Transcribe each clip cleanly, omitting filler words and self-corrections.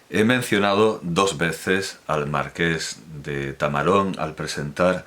He mencionado dos veces al Marqués de Tamarón al presentar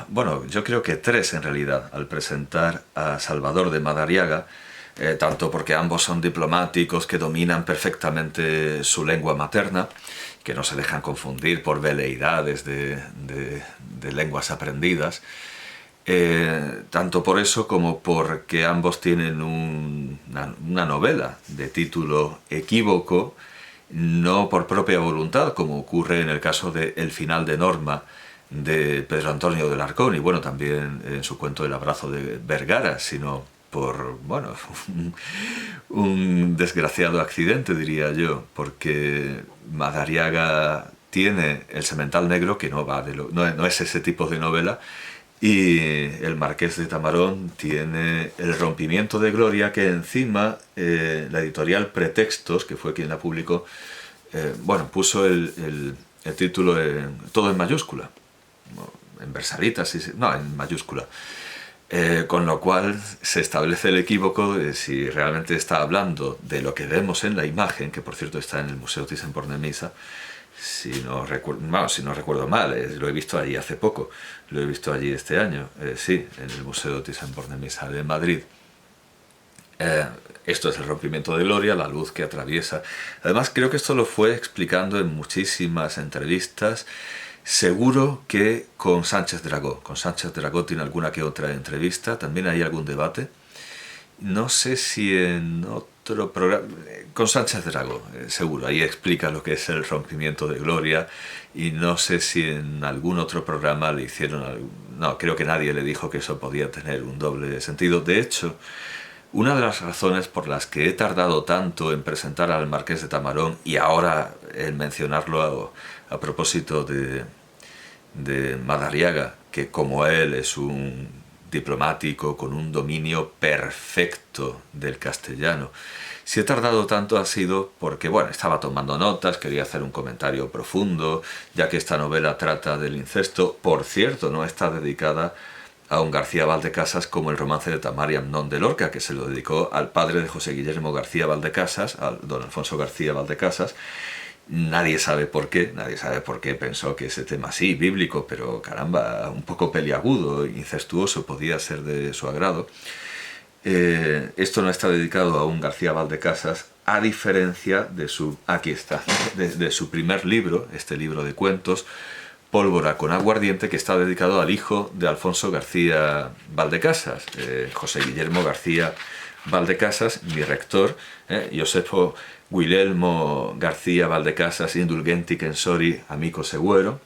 bueno, yo creo que tres en realidad, al presentar a Salvador de Madariaga, tanto porque ambos son diplomáticos que dominan perfectamente su lengua materna, que no se dejan confundir por veleidades de lenguas aprendidas, tanto por eso como porque ambos tienen una novela de título equívoco, no por propia voluntad, como ocurre en el caso de El final de Norma de Pedro Antonio de Larcón, y bueno, también en su cuento El abrazo de Vergara, sino por, bueno, un desgraciado accidente, diría yo, porque Madariaga tiene El semental negro, que no va no es ese tipo de novela, y el Marqués de Tamarón tiene El rompimiento de Gloria, que encima la editorial Pretextos, que fue quien la publicó, bueno, puso el título todo en mayúscula, en versalitas, no, en mayúscula. Con lo cual se establece el equívoco de si realmente está hablando de lo que vemos en la imagen, que por cierto está en el Museo Thyssen-Bornemisza, si no recuerdo mal, lo he visto allí hace poco, lo he visto allí este año, sí, en el Museo Thyssen-Bornemisza de Madrid. Esto es el rompimiento de Gloria, la luz que atraviesa. Además, creo que esto lo fue explicando en muchísimas entrevistas. Seguro que con Sánchez Dragó. Con Sánchez Dragó tiene alguna que otra entrevista. También hay algún debate. No sé si en otro programa... Con Sánchez Dragó, seguro. Ahí explica lo que es el rompimiento de Gloria. Y no sé si en algún otro programa le hicieron... No, creo que nadie le dijo que eso podía tener un doble sentido. De hecho, una de las razones por las que he tardado tanto en presentar al Marqués de Tamarón y ahora en mencionarlo a propósito de Madariaga, que como él es un diplomático con un dominio perfecto del castellano, si he tardado tanto ha sido porque, bueno, estaba tomando notas, quería hacer un comentario profundo, ya que esta novela trata del incesto. Por cierto, no está dedicada a un García Valdecasas como el romance de Tamar y Amnón de Lorca, que se lo dedicó al padre de José Guillermo García Valdecasas, al don Alfonso García Valdecasas. Nadie sabe por qué pensó que ese tema sí, bíblico, pero caramba, un poco peliagudo, incestuoso, podía ser de su agrado. Esto no está dedicado a un García Valdecasas, a diferencia de aquí está, de su primer libro, este libro de cuentos, Pólvora con aguardiente, que está dedicado al hijo de Alfonso García Valdecasas, José Guillermo García Valdecasas, mi rector, Josefo Guilelmo García Valdecasas Indulgenti Censori Amico Seguero.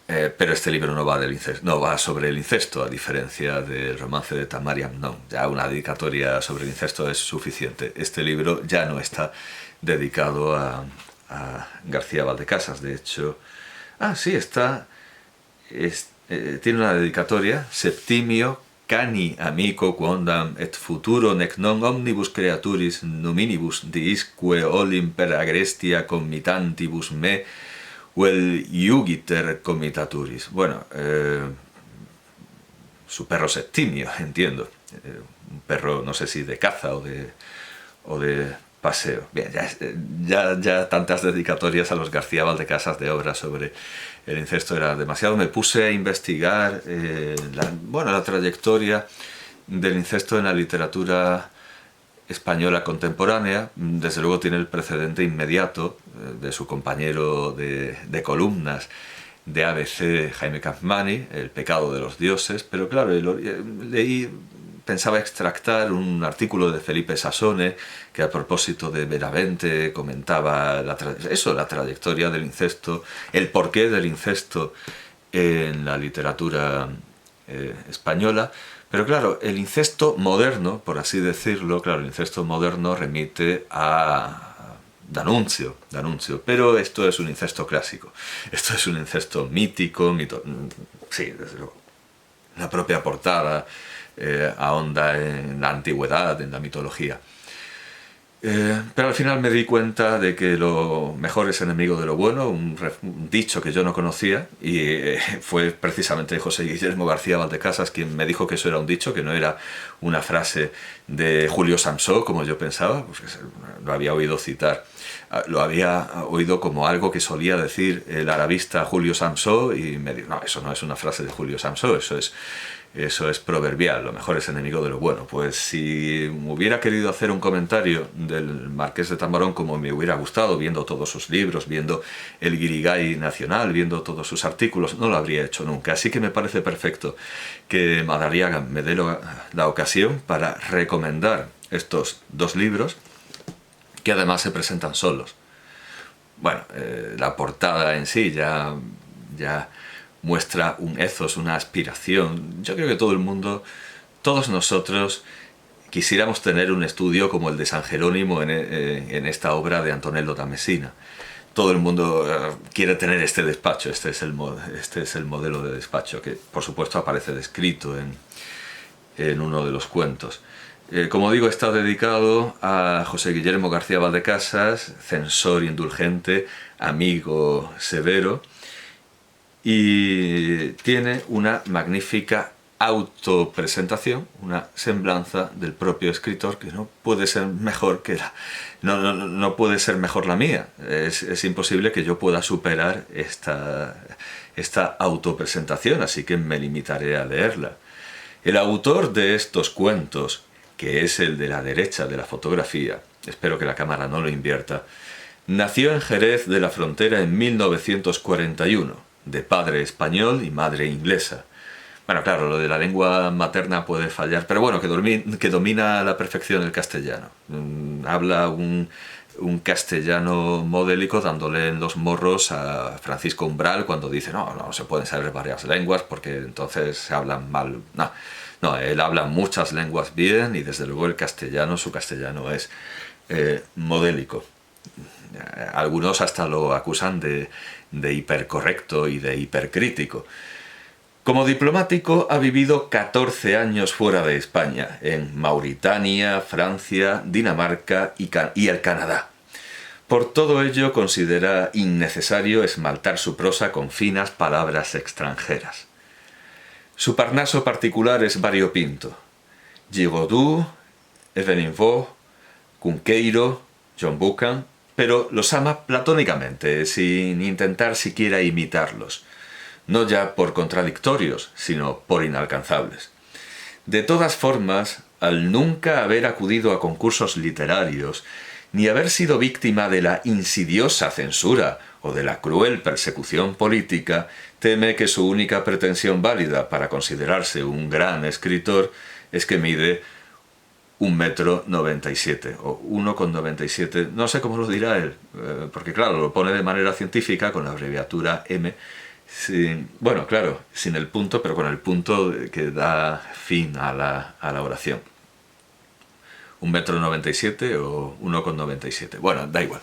Pero este libro no va no va sobre el incesto, a diferencia del romance de Tamar y Amnón. Ya una dedicatoria sobre el incesto es suficiente. Este libro ya no está dedicado a García Valdecasas, de hecho. Sí, tiene una dedicatoria, Septimio cani amico quondam et futuro nec non omnibus creaturis numinibus diisque olim per agrestia commitantibus me vel iugiter commitaturis. Bueno, su perro Septimio, entiendo. Un perro, no sé si de caza o de paseo. Bien, ya tantas dedicatorias a los García Valdecasas de obras sobre el incesto era demasiado. Me puse a investigar la trayectoria del incesto en la literatura española contemporánea. Desde luego tiene el precedente inmediato de su compañero de columnas de ABC, Jaime Campmany, El pecado de los dioses, pero claro, pensaba extractar un artículo de Felipe Sassone que a propósito de Benavente comentaba la trayectoria del incesto, el porqué del incesto en la literatura española. Pero claro, el incesto moderno, por así decirlo, claro, el incesto moderno remite a D'Annunzio, pero esto es un incesto clásico, esto es un incesto mítico, sí, desde luego. La propia portada ahonda en la antigüedad, en la mitología. Pero al final me di cuenta de que lo mejor es enemigo de lo bueno, un dicho que yo no conocía, y fue precisamente José Guillermo García Valdecasas quien me dijo que eso era un dicho, que no era una frase de Julio Samsó, como yo pensaba, pues lo había oído citar. Lo había oído como algo que solía decir el arabista Julio Samsó, y me dijo, no, eso no es una frase de Julio Samsó, eso es proverbial, lo mejor es enemigo de lo bueno. Pues si hubiera querido hacer un comentario del Marqués de Tamarón como me hubiera gustado, viendo todos sus libros, viendo el Guirigay Nacional, viendo todos sus artículos, no lo habría hecho nunca. Así que me parece perfecto que Madariaga me dé la ocasión para recomendar estos dos libros, que además se presentan solos. Bueno, la portada en sí ya muestra un ethos, una aspiración. Yo creo que todo el mundo, todos nosotros, quisiéramos tener un estudio como el de San Jerónimo en esta obra de Antonello da Messina. Todo el mundo quiere tener este despacho, este es el modelo de despacho, que por supuesto aparece descrito en uno de los cuentos. Como digo, está dedicado a José Guillermo García Valdecasas, censor indulgente, amigo severo, y tiene una magnífica autopresentación, una semblanza del propio escritor que no puede ser mejor que no puede ser mejor la mía. Es imposible que yo pueda superar esta autopresentación, así que me limitaré a leerla. El autor de estos cuentos, que es el de la derecha de la fotografía, espero que la cámara no lo invierta, nació en Jerez de la Frontera en 1941, de padre español y madre inglesa. Bueno, claro, lo de la lengua materna puede fallar, pero bueno, que domina a la perfección el castellano. Habla un castellano modélico dándole en los morros a Francisco Umbral cuando dice no se pueden saber varias lenguas porque entonces se hablan mal. No, él habla muchas lenguas bien y desde luego su castellano es modélico. Algunos hasta lo acusan de hipercorrecto y de hipercrítico. Como diplomático ha vivido 14 años fuera de España, en Mauritania, Francia, Dinamarca y el Canadá. Por todo ello considera innecesario esmaltar su prosa con finas palabras extranjeras. Su parnaso particular es variopinto. Giraudoux, Evelyn Waugh, Cunqueiro, John Buchan, pero los ama platónicamente, sin intentar siquiera imitarlos. No ya por contradictorios, sino por inalcanzables. De todas formas, al nunca haber acudido a concursos literarios, ni haber sido víctima de la insidiosa censura o de la cruel persecución política, teme que su única pretensión válida para considerarse un gran escritor es que mide 1,97 m o 1,97, no sé cómo lo dirá él, porque claro, lo pone de manera científica con la abreviatura M, bueno, claro, sin el punto, pero con el punto que da fin a la oración. 1,97 m o 1,97. Bueno, da igual.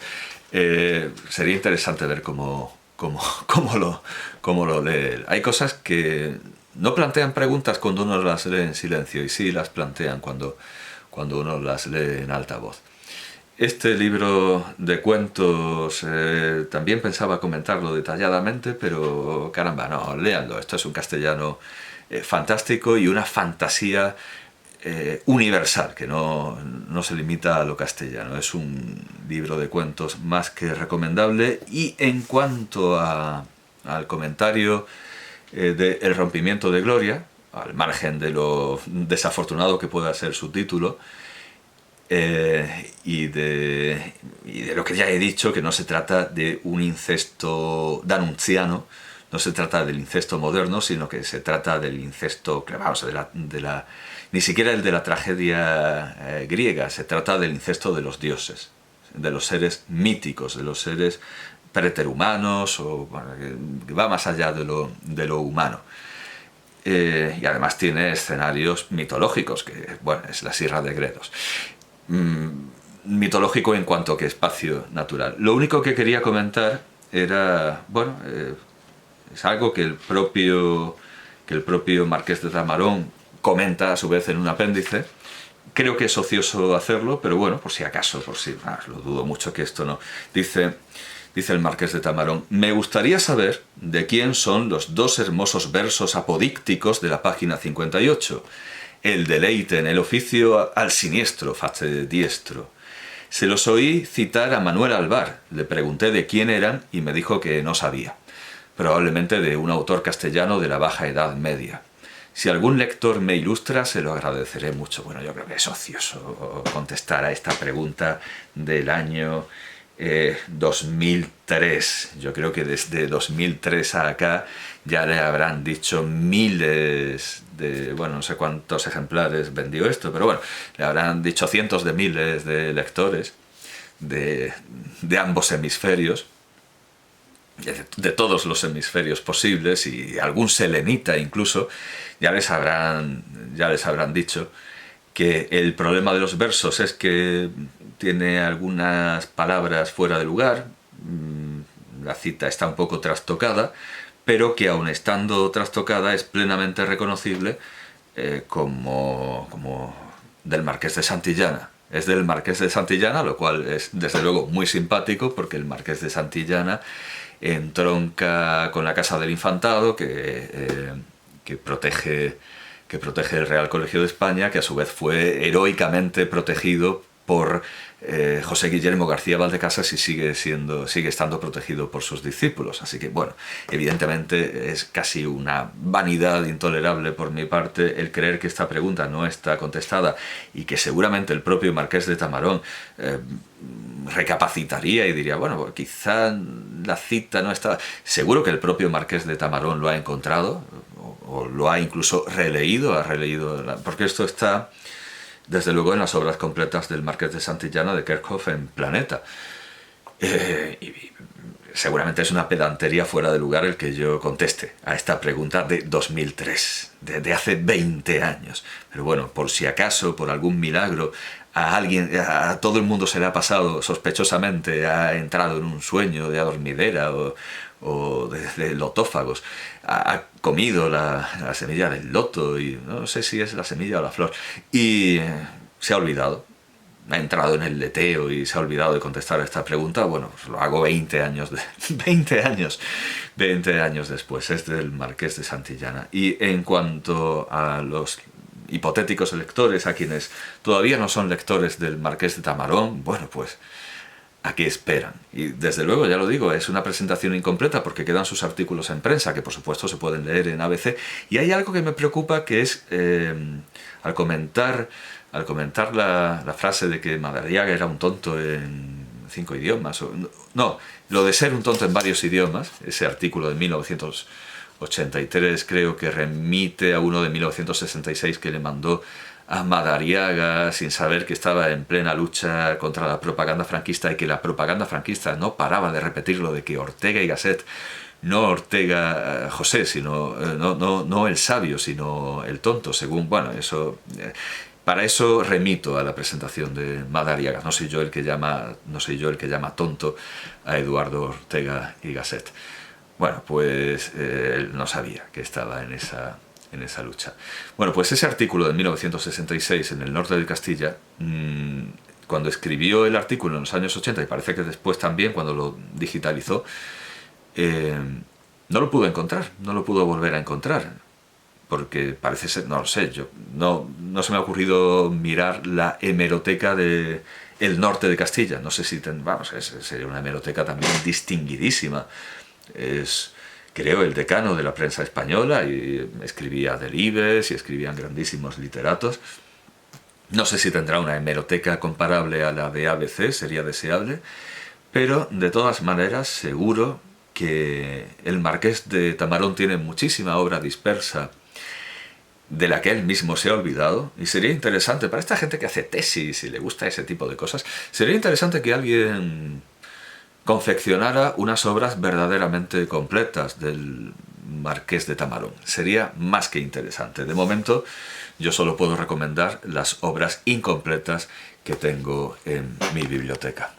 Sería interesante ver cómo lo lee él. Hay cosas que no plantean preguntas cuando uno las lee en silencio y sí las plantean cuando uno las lee en alta voz. Este libro de cuentos también pensaba comentarlo detalladamente, pero caramba, no, léanlo. Esto es un castellano fantástico y una fantasía universal, que no se limita a lo castellano. Es un libro de cuentos más que recomendable. Y en cuanto al comentario de El rompimiento de Gloria, al margen de lo desafortunado que pueda ser su título, y de lo que ya he dicho, que no se trata de un incesto d'Annunziano, no se trata del incesto moderno, sino que se trata del incesto, vamos, ni siquiera el de la tragedia griega, se trata del incesto de los dioses, de los seres míticos, de los seres preterhumanos, o bueno, que va más allá de lo humano. Y además tiene escenarios mitológicos, que bueno, es la Sierra de Gredos. Mitológico en cuanto que espacio natural. Lo único que quería comentar era, bueno, es algo que el propio Marqués de Tamarón comenta a su vez en un apéndice, Creo que es ocioso hacerlo, pero bueno, por si acaso, por si... lo dudo mucho que esto no... Dice el Marqués de Tamarón: me gustaría saber de quién son los dos hermosos versos apodícticos de la página 58. El deleite en el oficio al siniestro, face diestro. Se los oí citar a Manuel Alvar, le pregunté de quién eran y me dijo que no sabía. Probablemente de un autor castellano de la Baja Edad Media. Si algún lector me ilustra, se lo agradeceré mucho. Bueno, yo creo que es ocioso contestar a esta pregunta del año 2003. Yo creo que desde 2003 a acá ya le habrán dicho miles de... Bueno, no sé cuántos ejemplares vendió esto, pero bueno, le habrán dicho cientos de miles de lectores de ambos hemisferios, de todos los hemisferios posibles, y algún selenita incluso, ya les habrán dicho que el problema de los versos es que tiene algunas palabras fuera de lugar, la cita está un poco trastocada, pero que aun estando trastocada es plenamente reconocible como del Marqués de Santillana. Es del Marqués de Santillana, lo cual es desde luego muy simpático, porque el Marqués de Santillana entronca con la Casa del Infantado, que protege el Real Colegio de España, que a su vez fue heroicamente protegido por José Guillermo García Valdecasas y sigue estando protegido por sus discípulos. Así que, bueno, evidentemente es casi una vanidad intolerable por mi parte el creer que esta pregunta no está contestada, y que seguramente el propio Marqués de Tamarón recapacitaría y diría, bueno, pues quizá la cita no está... Seguro que el propio Marqués de Tamarón lo ha encontrado, o lo ha incluso releído, porque esto está desde luego en las obras completas del Marqués de Santillana de Kerckhoff en Planeta. Y seguramente es una pedantería fuera de lugar el que yo conteste a esta pregunta de 2003, de hace 20 años. Pero bueno, por si acaso, por algún milagro, a todo el mundo se le ha pasado sospechosamente, ha entrado en un sueño de adormidera o de lotófagos, ha comido la semilla del loto, y no sé si es la semilla o la flor, y se ha olvidado, ha entrado en el leteo y se ha olvidado de contestar a esta pregunta. Bueno, pues lo hago 20 años después. Es del Marqués de Santillana. Y en cuanto a los hipotéticos lectores, a quienes todavía no son lectores del Marqués de Tamarón, bueno, pues ¿a qué esperan? Y desde luego, ya lo digo, es una presentación incompleta porque quedan sus artículos en prensa, que por supuesto se pueden leer en ABC. Y hay algo que me preocupa, que es al comentar la frase de que Madariaga era un tonto en 5 idiomas, no, lo de ser un tonto en varios idiomas, ese artículo de 1983 creo que remite a uno de 1966 que le mandó a Madariaga sin saber que estaba en plena lucha contra la propaganda franquista, y que la propaganda franquista no paraba de repetirlo, de que Ortega y Gasset, no Ortega José, sino no el sabio, sino el tonto, según, bueno, eso... Para eso remito a la presentación de Madariaga. No soy yo el que llama tonto a Eduardo Ortega y Gasset. Bueno, pues él no sabía que estaba en esa lucha. Bueno, pues ese artículo de 1966 en El Norte de Castilla, cuando escribió el artículo en los años 80, y parece que después también cuando lo digitalizó, no lo pudo encontrar, no lo pudo volver a encontrar, porque parece ser, no lo sé, no se me ha ocurrido mirar la hemeroteca de El Norte de Castilla. No sé si sería una hemeroteca también distinguidísima. Es, creo, el decano de la prensa española, y escribía Delibes y escribían grandísimos literatos. No sé si tendrá una hemeroteca comparable a la de ABC, sería deseable, pero de todas maneras seguro que el Marqués de Tamarón tiene muchísima obra dispersa de la que él mismo se ha olvidado, y sería interesante para esta gente que hace tesis y le gusta ese tipo de cosas, sería interesante que alguien confeccionara unas obras verdaderamente completas del Marqués de Tamarón. Sería más que interesante. De momento, yo solo puedo recomendar las obras incompletas que tengo en mi biblioteca.